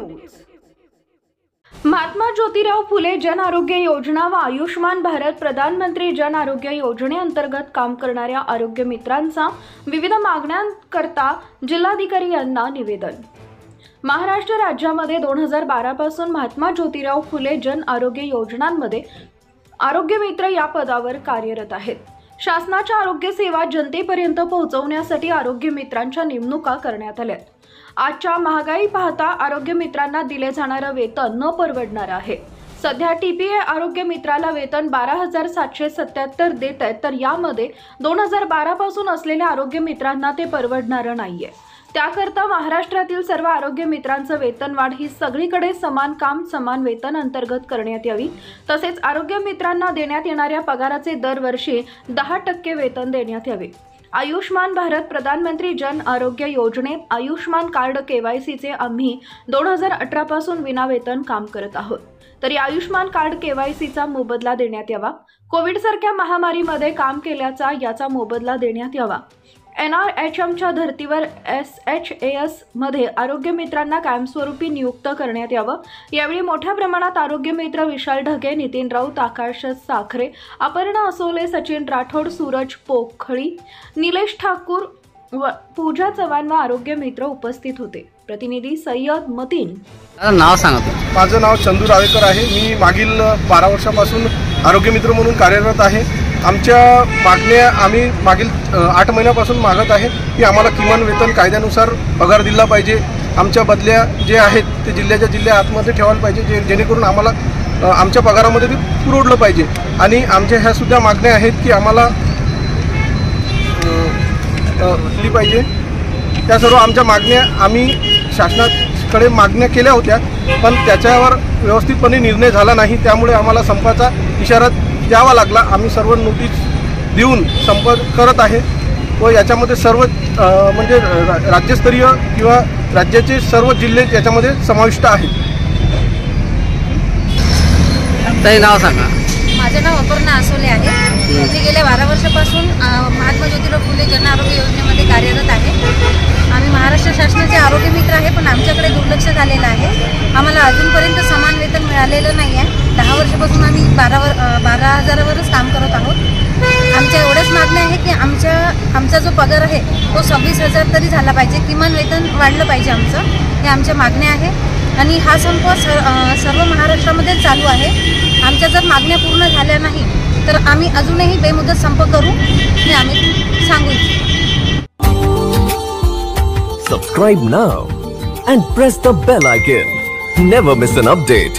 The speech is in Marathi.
न्यूज। महात्मा ज्योतिराव फुले जन आरोग्य योजना व आयुष्मान भारत प्रधानमंत्री जन आरोग्य योजनेअंतर्गत काम करणाऱ्या आरोग्य मित्रांचा विविध मागण्यांकरता जिल्हाधिकारी यांना निवेदन। महाराष्ट्र राज्यामध्ये 2012 पासून महात्मा ज्योतिराव फुले जन आरोग्य योजनांमध्ये आरोग्य मित्र या पदावर कार्यरत आहेत। शासनाच्या आरोग्य सेवा जनतेपर्यंत पोहोचवण्यासाठी आरोग्य मित्रांच्या नेमणुका करण्यात आल्या। आजच्या महागाई पाहता आरोग्य मित्रांना दिले जाणारे वेतन न परवडणार आहे। सध्या टीपीए आरोग्य मित्राला वेतन 12,777 देत आहेत, तर यामध्ये 2012 पासून असलेल्या आरोग्य मित्रांना ते परवडणार नाहीये। त्याकरता महाराष्ट्रातील सर्व आरोग्य मित्रांचं वेतनवाढ ही सगळीकडे समान काम समान वेतन अंतर्गत करण्यात यावी। तसेच आरोग्य मित्रांना देण्यात येणाऱ्या पगाराचे दरवर्षी 10% वेतन देण्यात यावे। आयुष्मान भारत प्रधानमंत्री जन आरोग्य योजनेत आयुष्मान कार्ड केवायसीचे आम्ही 2018 पासून विनावेतन काम करत आहोत, तरी आयुष्मान कार्ड केवायसीचा मोबदला देण्यात यावा। कोविड सारख्या महामारीमध्ये काम केल्याचा याचा मोबदला देण्यात यावा। NRHMच्या धर्तीवर SHAS मध्ये आरोग्य मित्रांना कायमस्वरूपी नियुक्त करण्यात यावं। यावेळी मोठ्या प्रमाणात आरोग्य मित्र विशाल ढगे, नितीन राऊत, आकाश साखरे, अपर्णा असोले, सचिन राठोड, सूरज पोखळी, निलेश ठाकूर व पूजा चव्हाण व आरोग्य मित्र उपस्थित होते। प्रतिनिधी सय्यद मतीन। नाव सांगा। माझं नाव चंदू रावेकर आहे। मी मागील 12 वर्षापासून आरोग्य मित्र म्हणून कार्यरत आहे। आमच्या मागण्या आम्ही मागील 8 महिन्यापासून मागत आहे की आम्हाला किमान वेतन कायद्यानुसार पगार दिला पाहिजे। आमच्या बदल्या जे आहेत ते जिल्ह्याच्या जिल्ह्या आतमध्ये ठेवायला पाहिजे, जेणेकरून आम्हाला आमच्या पगारामध्ये ते पुरवलं पाहिजे। आणि आमच्या ह्या सुद्धा मागण्या आहेत की आम्हाला दिली पाहिजे। त्या सर्व आमच्या मागण्या आम्ही शासनाकडे मागण्या केल्या होत्या, पण त्याच्यावर व्यवस्थितपणे निर्णय झाला नाही। त्यामुळे आम्हाला संपाचा इशारा द्यावा लागला। आम्ही सर्व नोटीस देऊन संप करत आहे व याच्यामध्ये सर्व म्हणजे राज्यस्तरीय किंवा राज्याचे सर्व जिल्हे याच्यामध्ये समाविष्ट आहेत। ताई नाव सांगा। माझे नाव अपर्णा असोले आहे। मी गेल्या 12 वर्षापासून महात्मा ज्योतिराव फुले जन आरोग्य योजनेमध्ये कार्यरत आहे। आम्ही महाराष्ट्र शासनाचे आरोग्य मित्र आहे, पण आमच्याकडे दुर्लक्ष झालेलं आहे। आम्हाला अजूनपर्यंत समान वेतन मिळालेलं नाही आहे। 10 वर्षापासून आम्ही 12,000वरच काम करत आहोत। आमच्या एवढ्याच मागण्या आहे की आमचा जो पगार आहे तो 26,000 तरी झाला पाहिजे, किमान वेतन वाढलं पाहिजे आमचं, हे आमच्या मागण्या आहे। आणि हा संप सर्व महाराष्ट्रामध्ये चालू आहे। आमच्या जर मागण्या पूर्ण झाल्या नाही तर आम्ही अजूनही बेमुदत संप करू हे आम्ही सांगू इच्छितो। Subscribe now and press the bell icon. Never miss an update.